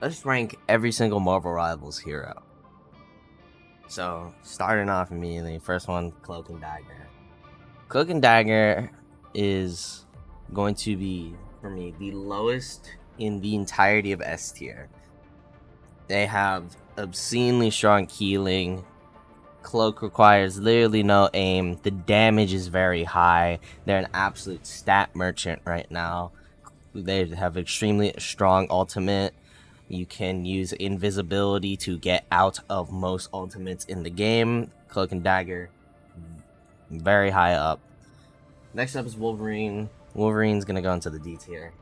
let's rank every single Marvel Rivals hero. So, starting off immediately, first one, Cloak and Dagger. Cloak and Dagger is going to be, for me, the lowest in the entirety of S tier. They have obscenely strong healing. Cloak requires literally no aim. The damage is very high. They're an absolute stat merchant right now. They have extremely strong ultimate. You can use invisibility to get out of most ultimates in the game. Cloak and Dagger, very high up. Next up is Wolverine. Wolverine's gonna go into the D tier.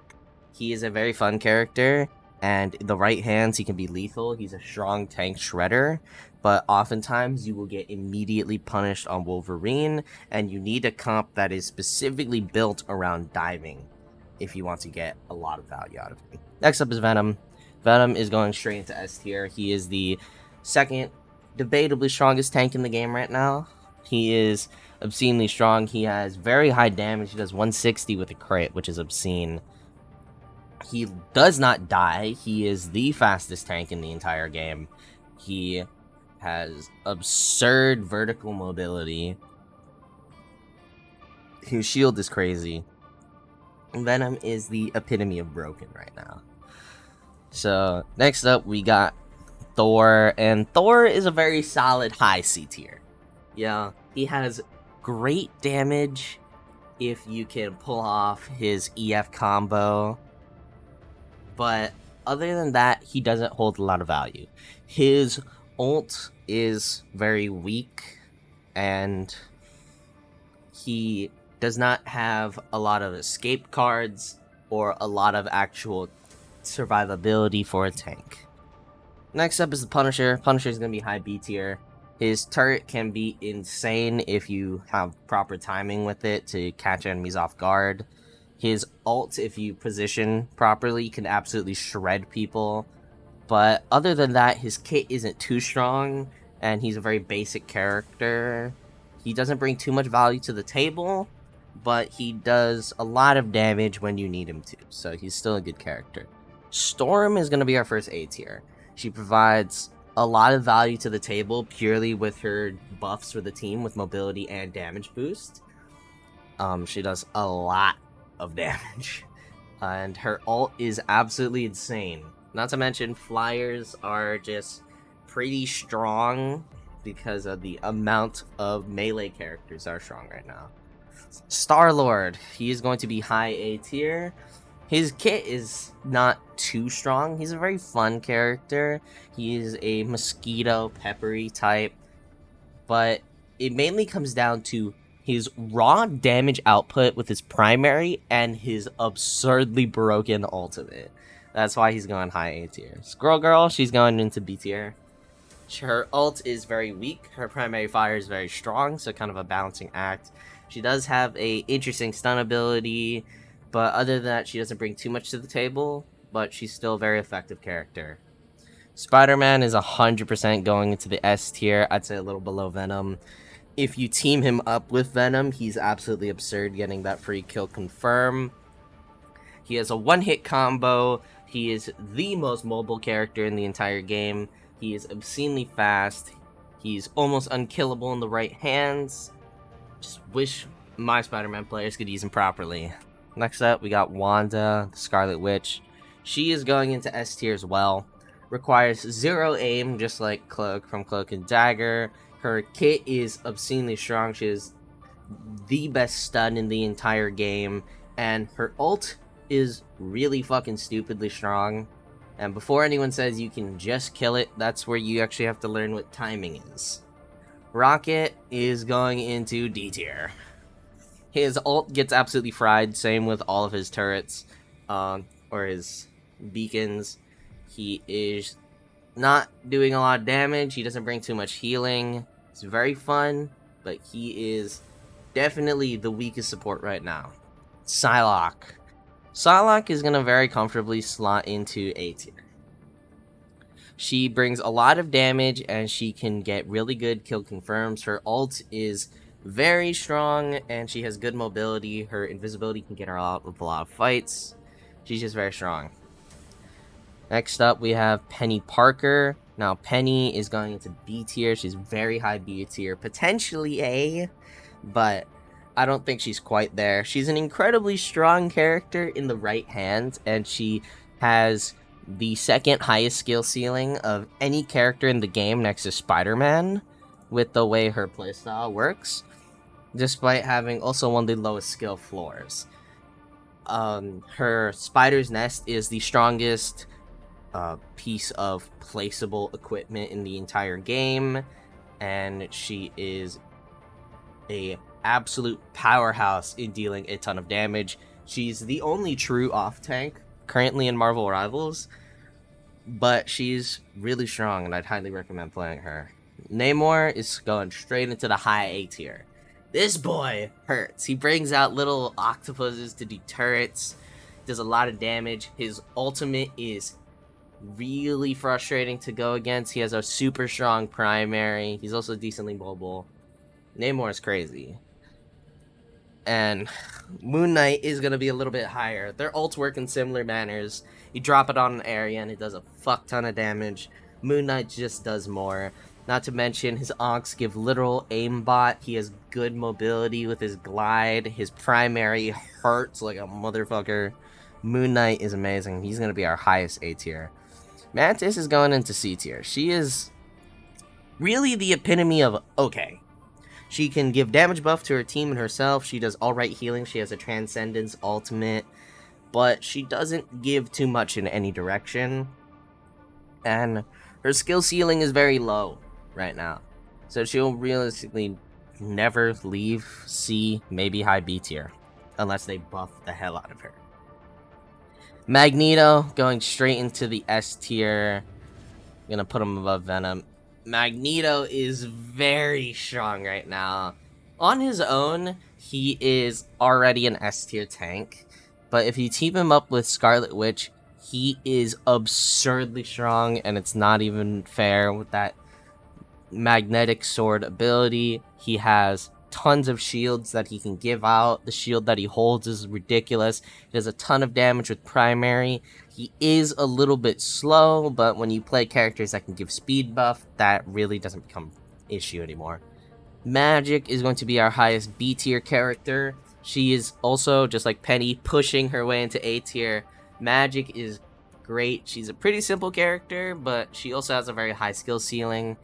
He is a very fun character, and in the right hands, he can be lethal. He's a strong tank shredder, but oftentimes you will get immediately punished on Wolverine, and you need a comp that is specifically built around diving if you want to get a lot of value out of him. Next up is Venom. Venom is going straight into S tier. He is the second, debatably strongest tank in the game right now. He is obscenely strong. He has very high damage. He does 160 with a crit, which is obscene. He does not die. He is the fastest tank in the entire game. He has absurd vertical mobility. His shield is crazy. Venom is the epitome of broken right now. So next up we got Thor, and Thor is a very solid high C tier. Yeah, he has great damage if you can pull off his EF combo, but other than that, he doesn't hold a lot of value. His ult is very weak, and he does not have a lot of escape cards or a lot of actual survivability for a tank. Next up is the Punisher. Punisher is going to be high B tier. His turret can be insane if you have proper timing with it to catch enemies off guard. His ult, if you position properly, can absolutely shred people. But other than that, his kit isn't too strong, and he's a very basic character. He doesn't bring too much value to the table, but he does a lot of damage when you need him to, so he's still a good character. Storm is going to be our first A tier. She provides a lot of value to the table purely with her buffs for the team with mobility and damage boost. She does a lot of damage, and her ult is absolutely insane. Not to mention, flyers are just pretty strong because of the amount of melee characters that are strong right now. Star-Lord, he is going to be high A tier. His kit is not too strong. He's a very fun character. He is a mosquito peppery type, but it mainly comes down to his raw damage output with his primary and his absurdly broken ultimate. That's why he's going high A tier. Squirrel Girl, she's going into B tier. Her ult is very weak. Her primary fire is very strong, so kind of a balancing act. She does have a interesting stun ability, but other than that, she doesn't bring too much to the table, but she's still a very effective character. Spider-Man is 100% going into the S tier. I'd say a little below Venom. If you team him up with Venom, he's absolutely absurd getting that free kill confirm. He has a one-hit combo. He is the most mobile character in the entire game. He is obscenely fast. He's almost unkillable in the right hands. Just wish my Spider-Man players could use him properly. Next up, we got Wanda, the Scarlet Witch. She is going into S tier as well. Requires zero aim, just like Cloak from Cloak and Dagger. Her kit is obscenely strong. She is the best stun in the entire game. And her ult is really fucking stupidly strong. And before anyone says you can just kill it, that's where you actually have to learn what timing is. Rocket is going into D tier. His ult gets absolutely fried, same with all of his turrets, or his beacons. He is not doing a lot of damage, he doesn't bring too much healing. It's very fun, but he is definitely the weakest support right now. Psylocke. Psylocke is going to very comfortably slot into A tier. She brings a lot of damage, and she can get really good kill confirms. Her ult is very strong, and she has good mobility. Her invisibility can get her out of a lot of fights. She's just very strong. Next up, we have Penny Parker. Now, Penny is going into B tier. She's very high B tier, potentially A, but I don't think she's quite there. She's an incredibly strong character in the right hands, and she has the second highest skill ceiling of any character in the game next to Spider-Man with the way her playstyle works, despite having also one of the lowest skill floors. Her Spider's Nest is the strongest piece of placeable equipment in the entire game, and she is a absolute powerhouse in dealing a ton of damage. She's the only true off tank currently in Marvel Rivals, but she's really strong, and I'd highly recommend playing her. Namor is going straight into the high A tier. This boy hurts. He brings out little octopuses to do turrets, does a lot of damage. His ultimate is really frustrating to go against. He has a super strong primary. He's also decently mobile. Namor is crazy. And Moon Knight is going to be a little bit higher. Their ults work in similar manners. You drop it on an area and it does a fuck ton of damage. Moon Knight just does more. Not to mention, his onks give literal aimbot. He has good mobility with his glide. His primary hurts like a motherfucker. Moon Knight is amazing. He's going to be our highest A tier. Mantis is going into C tier. She is really the epitome of okay. She can give damage buff to her team and herself. She does alright healing. She has a Transcendence ultimate. But she doesn't give too much in any direction. And her skill ceiling is very low right now. So she'll realistically never leave C, maybe high B tier. Unless they buff the hell out of her. Magneto going straight into the S tier. I'm gonna put him above Venom. Magneto is very strong right now. On his own, he is already an S tier tank. But if you team him up with Scarlet Witch, he is absurdly strong, and it's not even fair with that magnetic sword ability. He has tons of shields that he can give out. The shield that he holds is ridiculous. He does a ton of damage with primary. He is a little bit slow, but when you play characters that can give speed buff, that really doesn't become an issue anymore. Magik is going to be our highest B tier character. She is also, just like Penny, pushing her way into A tier. Magik is great. She's a pretty simple character, but she also has a very high skill ceiling.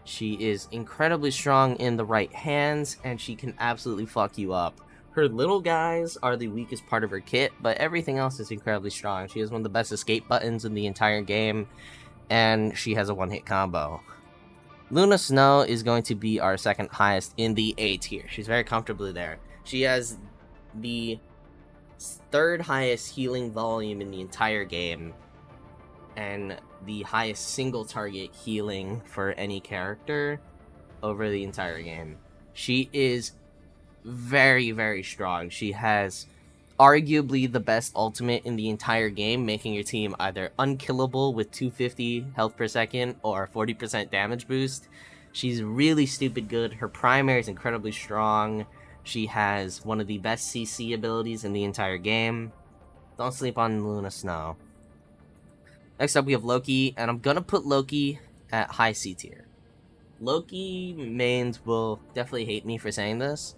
She is incredibly strong in the right hands, and she can absolutely fuck you up. Her little guys are the weakest part of her kit, but everything else is incredibly strong. She has one of the best escape buttons in the entire game, and she has a one-hit combo. Luna Snow is going to be our second highest in the A tier. She's very comfortably there. She has the third highest healing volume in the entire game, and the highest single target healing for any character over the entire game. She is very, very strong. She has arguably the best ultimate in the entire game, making your team either unkillable with 250 health per second or 40% damage boost. She's really stupid good. Her primary is incredibly strong. She has one of the best CC abilities in the entire game. Don't sleep on Luna Snow. Next up, we have Loki, and I'm gonna put Loki at high C tier. Loki mains will definitely hate me for saying this,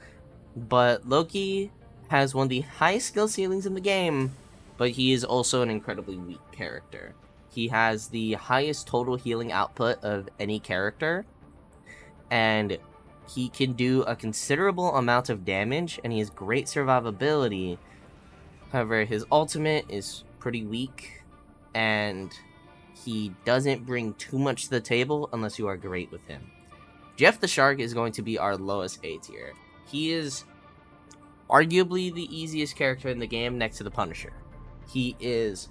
but Loki has one of the highest skill ceilings in the game, but he is also an incredibly weak character. He has the highest total healing output of any character, and he can do a considerable amount of damage, and he has great survivability. However, his ultimate is pretty weak, and he doesn't bring too much to the table unless you are great with him. Jeff the Shark is going to be our lowest A tier. He is arguably the easiest character in the game next to the Punisher. He is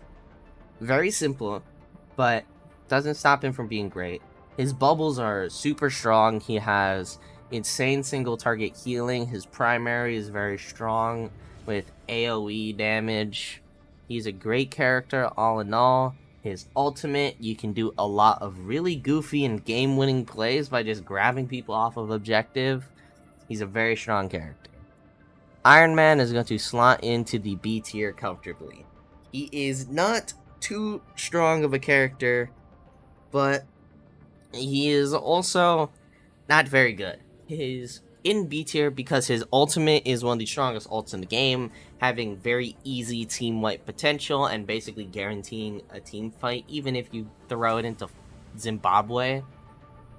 very simple, but doesn't stop him from being great. His bubbles are super strong. He has insane single target healing. His primary is very strong with AoE damage. He's a great character all in all. His ultimate, you can do a lot of really goofy and game-winning plays by just grabbing people off of objective. He's a very strong character. Iron Man is going to slot into the B tier comfortably. He is not too strong of a character, but he is also not very good. He's in B tier because his ultimate is one of the strongest ults in the game, having very easy team wipe potential and basically guaranteeing a team fight, even if you throw it into Zimbabwe.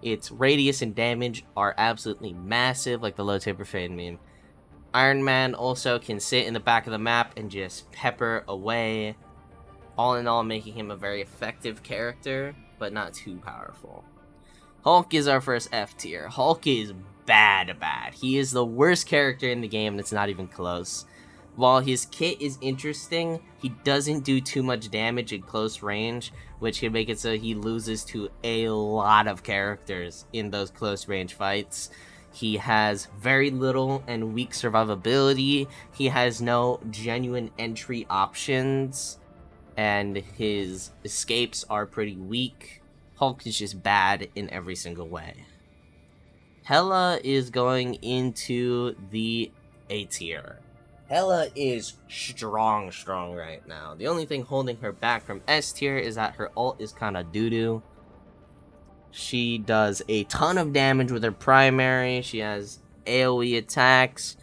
Its radius and damage are absolutely massive, like the low taper fade meme. Iron Man also can sit in the back of the map and just pepper away, all in all making him a very effective character, but not too powerful. Hulk is our first F tier. Hulk is bad. He is the worst character in the game, and it's not even close. While his kit is interesting, he doesn't do too much damage in close range, which can make it so he loses to a lot of characters in those close range fights. He has very little and weak survivability. He has no genuine entry options, and his escapes are pretty weak. Hulk is just bad in every single way. Hela is going into the A tier. Hela is strong right now. The only thing holding her back from S tier is that her ult is kind of doo-doo. She does a ton of damage with her primary. She has AoE attacks.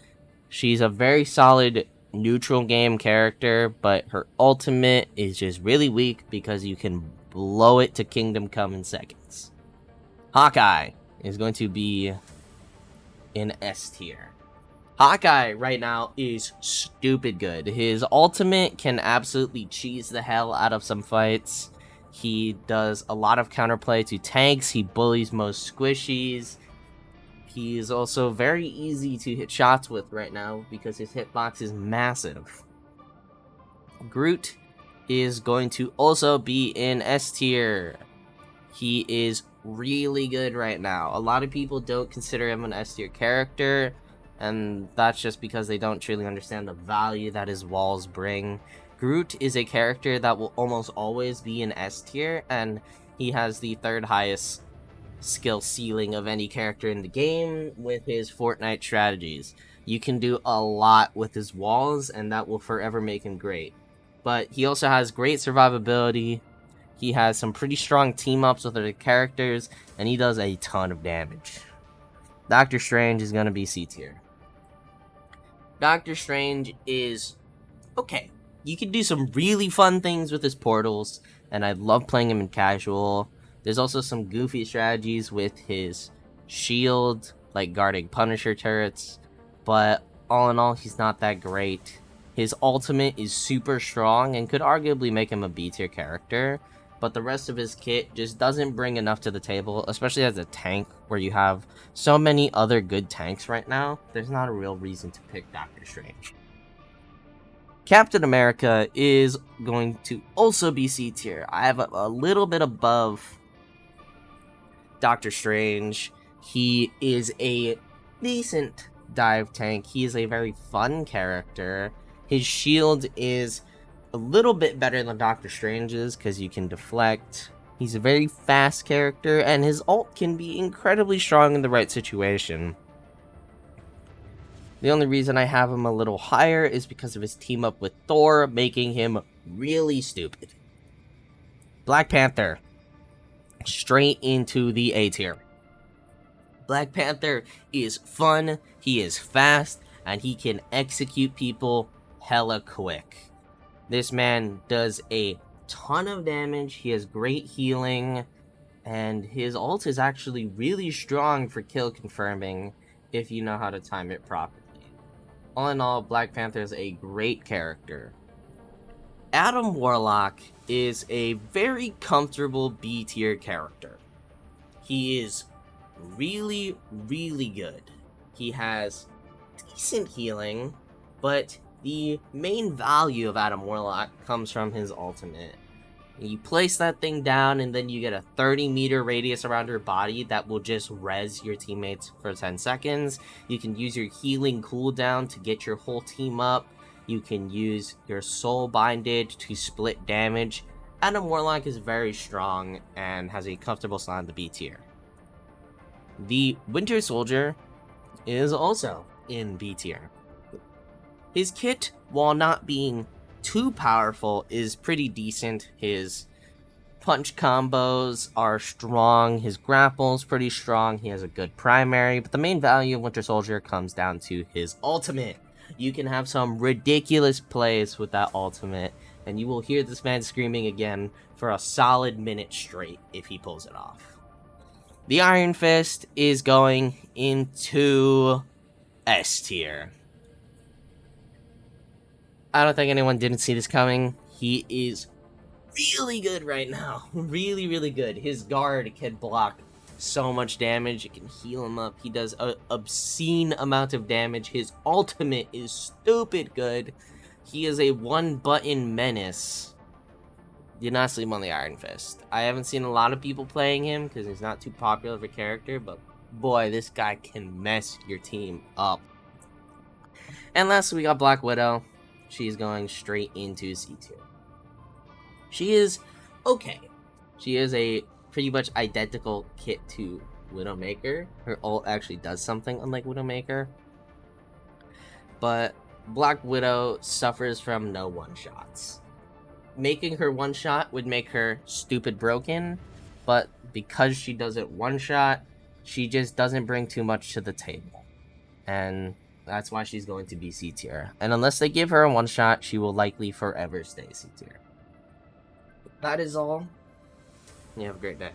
She's a very solid neutral game character, but her ultimate is just really weak because you can blow it to Kingdom Come in seconds. Hawkeye is going to be in S tier. Hawkeye right now is stupid good. His ultimate can absolutely cheese the hell out of some fights. He does a lot of counterplay to tanks. He bullies most squishies. He is also very easy to hit shots with right now because his hitbox is massive. Groot is going to also be in S tier. He is really good right now. A lot of people don't consider him an S tier character, and that's just because they don't truly understand the value that his walls bring. Groot is a character that will almost always be in S tier, and he has the third highest skill ceiling of any character in the game with his Fortnite strategies. You can do a lot with his walls, and that will forever make him great. But he also has great survivability. He has some pretty strong team-ups with other characters, and he does a ton of damage. Doctor Strange is going to be C tier. Doctor Strange is okay. You can do some really fun things with his portals, and I love playing him in casual. There's also some goofy strategies with his shield, like guarding Punisher turrets, but all in all, he's not that great. His ultimate is super strong and could arguably make him a B tier character, but the rest of his kit just doesn't bring enough to the table, especially as a tank, where you have so many other good tanks right now. There's not a real reason to pick Doctor Strange. Captain America is going to also be C tier. I have a little bit above Doctor Strange. He is a decent dive tank. He is a very fun character. His shield is a little bit better than Doctor Strange's because you can deflect. He's a very fast character, and his ult can be incredibly strong in the right situation. The only reason I have him a little higher is because of his team up with Thor, making him really stupid. Black Panther, straight into the A tier. Black Panther is fun, he is fast, and he can execute people hella quick. This man does a ton of damage, he has great healing, and his ult is actually really strong for kill confirming if you know how to time it properly. All in all, Black Panther is a great character. Adam Warlock is a very comfortable B tier character. He is really good. He has decent healing, but the main value of Adam Warlock comes from his ultimate. You place that thing down, and then you get a 30-meter radius around your body that will just res your teammates for 10 seconds. You can use your healing cooldown to get your whole team up. You can use your soul binded to split damage. Adam Warlock is very strong and has a comfortable slot in the B tier. The Winter Soldier is also in B tier. His kit, while not being too powerful is pretty decent. His punch combos are strong. His grapple's pretty strong. He has a good primary. But the main value of Winter Soldier comes down to his ultimate. You can have some ridiculous plays with that ultimate, and you will hear this man screaming again for a solid minute straight if he pulls it off. The Iron Fist is going into S tier. I don't think anyone didn't see this coming. He is really good right now. Really, really good. His guard can block so much damage. It can heal him up. He does an obscene amount of damage. His ultimate is stupid good. He is a one-button menace. Do not sleep on the Iron Fist. I haven't seen a lot of people playing him because he's not too popular of a character, but boy, this guy can mess your team up. And lastly, we got Black Widow. She's going straight into C tier. She is okay. She is a pretty much identical kit to Widowmaker. Her ult actually does something unlike Widowmaker. But Black Widow suffers from no one-shots. Making her one-shot would make her stupid broken, but because she doesn't one-shot, she just doesn't bring too much to the table. And that's why she's going to be C tier. And unless they give her a one-shot, she will likely forever stay C tier. That is all. You have a great day.